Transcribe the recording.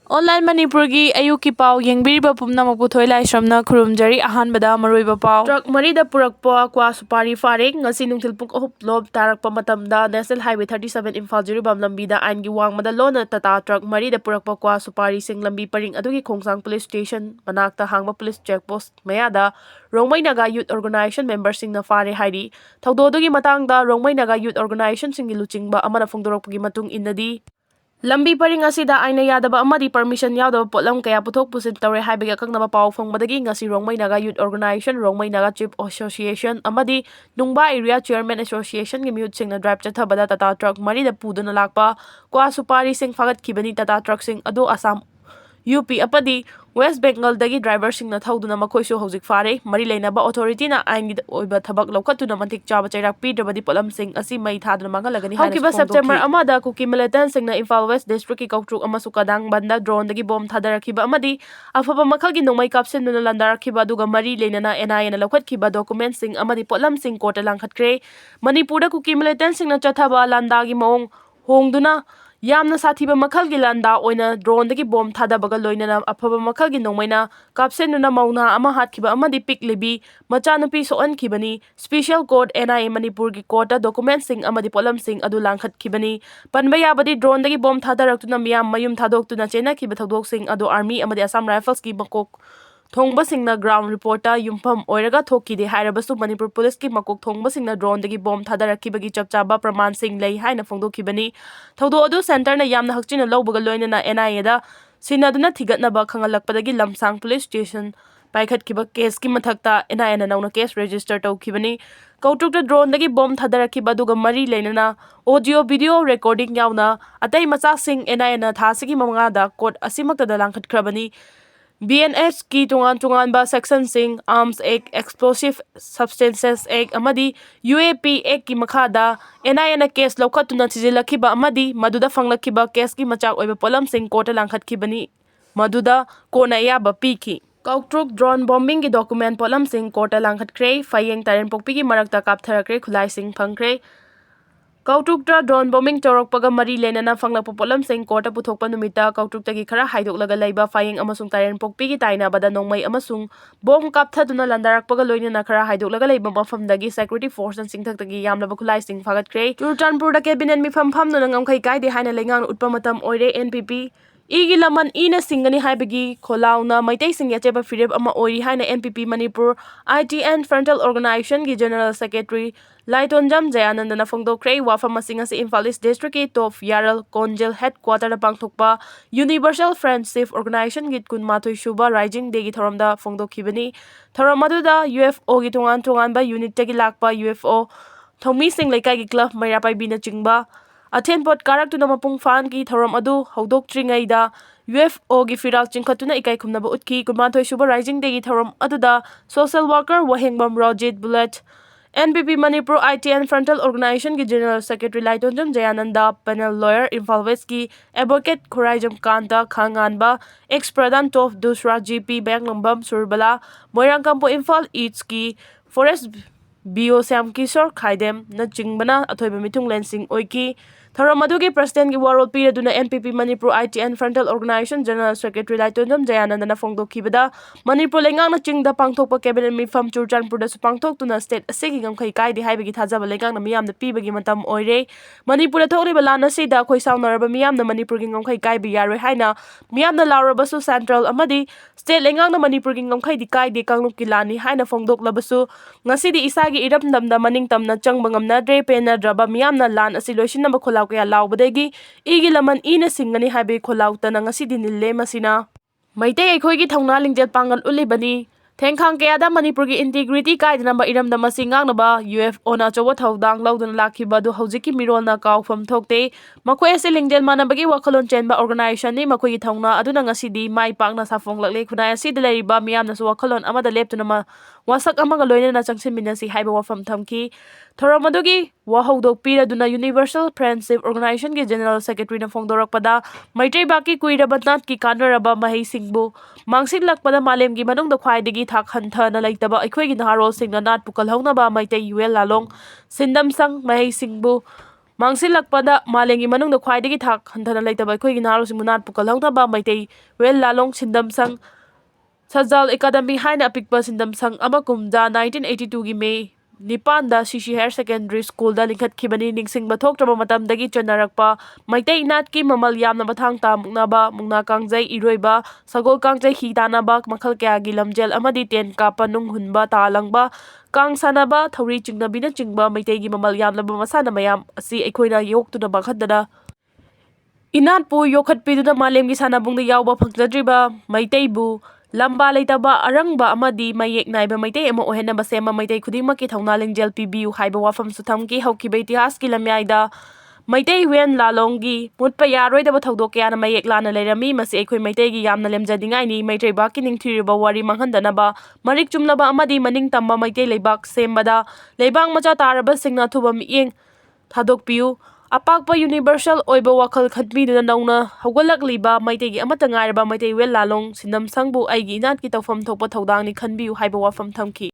Online Manipuri ayuki pau yengbiriba pumnamok puthoi laisramna khurumjari ahanbada maruiba pau truck marida purakpa kwa supari faring ngasi nungthil pung 3 lob tarakpa matamda National Highway 37 Imphal Jiribam lambida aingi wangmada lona tata truck marida purakpa kwa supari sing lambi paring adugi Khongsang Police Station manakta hangba police checkpost mayada Rongmai Naga Youth Organization member sing na fare hairi thaudodugi matangda Rongmai Naga Youth Organization singi luchingba amana phongdorokpagi matung innadi Lambi paring asida aina yadaba amadi permission yaudaba potlam kaya puthok pusin tawre haibagi akaknaba pau phongbadagi ngasi Rongmai Naga Youth Organization Rongmai Naga Chief Association amadi Nungba Area Chairman Association gi mute singna drive chathabada tata truck marida puduna lakpa kwa supari sing fagat khibani tata truck sing ado Assam UP apadi West Bengal dagi driver sing na thauduna makhoisu hojik fare mari leinaba authority na aini oiba thabak lokhatuna matik chaba chairak pidrabadi polam sing asi mai thaduna mangalagani haukiba September amada Kuki Millitantsingi Imphal West District ki Kautruk amasu Kadang banda drone dagi bom thadarakhiba amadi afaba makhalgi nongmai kapsenduna landarakhiba aduga mari leinana NIA na lokhatkhiba documents sing amadi polam sing court langkhatkre Manipur da Kuki Millitantsingi na chathaba landagi maung hongduna Yamna sathiba makhalgi landa oina drone dagi bom thadabaga loinana afaba makhalgi nongmaina kapsenuna mauna ama hatkiba amadi piklibi machanupi soankibani special court NIA Manipur gi court document sing amadi polam sing adu langkhatkibani panba yabadi drone dagi bom thadaraktuna miyam mayum thadoktuna chena kiba thodok sing adu army amadi Assam Rifles gi makok Thongba singna ground reporter yumpham oiraga thokide hairabasu Manipur police ki makok thongba singna drone dagi bom thadarakibagi chapchaba praman sing lei haina phongdokhibani thodo adu center na yamna hakchina lawbaga loinana NIA da sinaduna thigatnaba khangalakpadagi lamsang police station paikhatkiba case ki mathakta NIA na nauna case register tawkhibani Kautrukta drone dagi bom thadarakhiba aduga mari leinana audio video recording yauna atai macha sing NIA na thasigi mamanga da court asimakta da langkhatkrabani BNS ki tungan ba section sing arms act explosive substances act amadi UAP act ki makhada NIA na case lokhatuna thijilakhiba amadi maduda fanglakhiba case ki machak oiba polam sing court langkhatkibani maduda kona yaba piki Kautruk drone bombing ki document polam sing court langkhatkre fayeng taren pokpi ki marakta kaptharakre khulai sing phangkre Kautrukta drone bombing torokpaga mari lenana fanglakpa polam sing court puthokpa numita Kautrukta gi khara haidoklaga laiba fayeng amasung taren pokpi gi taina bada nongmai amasung bom kapthaduna landarakpaga loinana khara haidoklaga laiba mafamdagi security force and singthaktagi yamlaba khulai sing phagatkhre Churchanpur da cabinet mi fampham nuna ngamkhai kaide haina lengang utpa matam oire NPP Igi laman ina singani haibagi kholauna maitai sing yacheba fireb ama oiri haina NPP Manipur ITN Frontal Organization gi General Secretary Laitonjam Jayanandana phongdokre wafam masing asi Imphal East District ki Top Yaral Konjel headquarter na pangthokpa Universal Friendship Organization gi kunmathoi shuba rising day gi thoramda phongdokhibani thoram aduda UFO gi tungan ba unit tagi lakpa UFO thomi sing laikai gi club mairapai bina chingba Athenpot karak tuna mapung fan ki thoram adu hodok tringaida UFO gi firal chingkhatuna ikai khumnaba utki kunmathoi shuba rising day gi thoram aduda social worker wahengbam Rojit Bullet NPP Manipur ITN Frontal Organization ki General Secretary Laitonjam Jayananda panel lawyer Imphal West ki advocate Khuraijam Kanta Khanganba ex-pradhan Tof Dusra GP Bank Lambam Surbala Moirangkampo Imphal East ki Forest BO Sam Kishore Khaidem na chingbana athoiba mitung lensing oiki Tharamaduggi President gi warol piraduna NPP Manipur ITN Frontal Organization General Secretary Laitonjam Jayananda na phongdokhibada Manipur lengang na chingda pangthokpa cabinet mifam Churchanpur da su pangthoktuna state asigi ngamkhai kaide haibagi thajaba lengang na miyamna pibagi matam oire Manipur da thokliba lan asida khoi saunaraba miyamna Manipur gi ngamkhai kaibi yaroi haina miyamna laurabasu central amadi state lengang na Manipur gi ngamkhai di kaide kangluk ki lani haina phongdoklabasu ngasidi isagi iramdamda maningtamna changba ngamnadre penadraba miyamna lan asi loisinaba kholau kaya laubadagi igi laman ina singani habi kholautana ngasidi nille masina maitei aikhoigi thongna lingjel pangal ulibani thengkhang kayada Manipur gi integrity kaidana ba iramda masingang naba UFO na chowa thodang lauduna lakhiba du hojiki mirolna kaufam thokte makhoi ase lingjel manabagi wakhalon chenba organization ni makhoi gi thongna aduna ngasidi mai pakna safong lakle khunai asida leriba miyamna su wakhalon amada leptuna ma wasak amaga loinana changsiminasi haiba wafam thamki Thoramadugi wahodok piraduna Universal Friendship Organization ki General Secretary na phongdorakpada maitei baki kuirabatnat ki kanaraba mahei singbu mangsin lakpada malem gi manung da khwaidagi thak hantha na laitaba aikhoigi naharol singna nat pukal hauna ba maitei UL lalong sindam sang mahei singbu ꯃꯥꯡꯁꯤꯜꯂꯛꯄꯗ ꯃꯥꯂꯦꯝꯒꯤ ꯃꯅꯨꯡꯗ ꯈ꯭ꯋꯥꯏꯗꯒꯤ ꯊꯥꯛ ꯍꯟꯊꯅ ꯂꯩꯇꯕ ꯑꯩꯈꯣꯏꯒꯤ ꯅꯍꯥꯔꯣꯜꯁꯤꯡꯕꯨ ꯅꯥꯠꯄꯨ ꯀꯜꯍꯧꯅꯕ ꯃꯩꯇꯩꯋꯦꯜ ꯂꯥꯂꯣꯡ ꯁꯤꯟꯗꯝꯁꯪ ꯁꯖꯥꯜ academy ꯍꯥꯏꯅ ꯑꯄꯤꯛꯄ ꯁꯤꯟꯗꯝꯁꯪ ꯑꯃ ꯀꯨꯝꯖꯥ 1982ꯒꯤ ꯃꯦ 9ꯗ ꯁꯤꯁꯤ ꯍꯥꯌꯔ ꯁꯦꯀꯦꯟꯗꯔꯤ ꯁ꯭ꯀꯨꯜꯗ ꯂꯤꯡꯈꯠꯈꯤꯕꯅꯤ꯫ ꯅꯤꯡꯁꯤꯡꯕ ꯊꯣꯛꯇ꯭ꯔꯕ ꯃꯇꯝꯗꯒꯤ ꯆꯠꯅꯔꯛꯄ ꯃꯩꯇꯩ ꯅꯥꯠꯀꯤ ꯃꯃꯜ ꯌꯥꯝꯅ ꯃꯊꯥꯡ ꯇꯥ ꯃꯨꯛꯅꯕ, ꯃꯨꯛꯅꯥ ꯀꯥꯡꯖꯩ, ꯏꯔꯣꯏꯕ, ꯁꯒꯣꯜ ꯀꯥꯡꯖꯩ ꯍꯤ ꯇꯥꯟꯅꯕ, ꯃꯈꯜ ꯀꯌꯥꯒꯤ ꯂꯝꯖꯦꯜ ꯑꯃꯗꯤ ꯇꯦꯟ ꯀꯥꯞꯄ, ꯅꯨꯡ ꯍꯨꯟꯕ, ꯇꯥ ꯂꯪꯕ, ꯀꯥꯡ ꯁꯥꯟꯅꯕ, ꯊꯧꯔꯤ ꯆꯤꯡꯅꯕꯤꯅꯆꯤꯡꯕ ꯃꯩꯇꯩꯒꯤ ꯃꯃꯜ ꯌꯥꯝꯂꯕ ꯃꯁꯥꯟꯅ ꯃꯌꯥꯝ ꯑꯁꯤ ꯑꯩꯈꯣꯏꯅ ꯌꯣꯛꯇꯨꯅ ꯃꯥꯡꯍꯟꯗꯅ ꯏꯅꯥꯠꯄꯨ ꯌꯣꯛꯈꯠꯄꯤꯗꯨꯅ ꯃꯥꯂꯦꯝꯒꯤ ꯁꯥꯟꯅꯕꯨꯡꯗ ꯌꯥꯎꯕ ꯐꯪꯖꯗ꯭ꯔꯤꯕ ꯃꯩꯇꯩꯕꯨ ꯂꯝꯕꯥ ꯂꯩꯇꯕ, ꯑꯔꯪꯕ ꯑꯃꯗꯤ ꯃꯌꯦꯛ ꯅꯥꯏꯕ ꯃꯩꯇꯩ ꯑꯃ ꯑꯣꯏꯍꯟꯅꯕ ꯁꯦꯝꯕ ꯃꯩꯇꯩ ꯈꯨꯗꯤꯡꯃꯛꯀꯤ ꯊꯧꯅꯥ ꯂꯤꯡꯖꯦꯜ ꯄꯤꯕꯤꯌꯨ ꯍꯥꯏꯕ ꯋꯥꯐꯝꯁꯨ ꯊꯝꯈꯤ꯫ ꯍꯧꯈꯤꯕ ꯏꯇꯤꯍꯥꯁꯀꯤ ꯂꯝꯌꯥꯏꯗ ꯃꯩꯇꯩꯋꯦꯜ ꯂꯥꯂꯣꯡꯒꯤ ꯃꯨꯠꯄ ꯌꯥꯔꯣꯏꯗꯕ ꯊꯧꯗꯣꯛ ꯀꯌꯥꯅ ꯃꯌꯦꯛ ꯂꯥꯅ ꯂꯩꯔꯝꯃꯤ꯫ ꯃꯁꯤ ꯑꯩꯈꯣꯏ ꯃꯩꯇꯩꯒꯤ ꯌꯥꯝꯅ ꯂꯦꯝꯖꯅꯤꯡꯉꯥꯏꯅꯤ꯫ ꯃꯩꯇꯩꯕꯥꯛꯀꯤ ꯅꯤꯡꯊꯤꯔꯕ ꯋꯥꯔꯤ ꯃꯥꯡꯍꯟꯗꯅꯕ, ꯃꯔꯤꯛ ꯆꯨꯝꯂꯕ ꯑꯃꯗꯤ ꯃꯅꯤꯡꯇꯝꯕ ꯃꯩꯇꯩ ꯂꯩꯕꯥꯛ ꯁꯦꯝꯕꯗ ꯂꯩꯕꯥꯛ ꯃꯆꯥ ꯇꯥꯔꯕꯁꯤꯡꯅ ꯑꯊꯨꯕ ꯃꯤꯠꯌꯦꯡ ꯊꯥꯗꯣꯛꯄꯤꯌꯨ꯫ ꯑꯄꯥꯛꯄ ꯌꯨꯅꯤꯚꯔꯁꯦꯜ ꯑꯣꯏꯕ ꯋꯥꯈꯜ ꯈꯟꯕꯤꯗꯨꯅ ꯅꯧꯅ ꯍꯧꯒꯠꯂꯛꯂꯤꯕ ꯃꯩꯇꯩꯒꯤ ꯑꯃꯠꯇ ꯉꯥꯏꯔꯕ ꯃꯩꯇꯩꯋꯦꯜ ꯂꯥꯂꯣꯡ ꯁꯤꯟꯗꯝꯁꯪꯕꯨ ꯑꯩꯒꯤ ꯏꯅꯥꯠꯀꯤ ꯇꯧꯐꯝ ꯊꯣꯛꯄ ꯊꯧꯗꯥꯡꯅꯤ ꯈꯟꯕꯤꯌꯨ ꯍꯥꯏꯕ ꯋꯥꯐꯝ ꯊꯝꯈꯤ꯫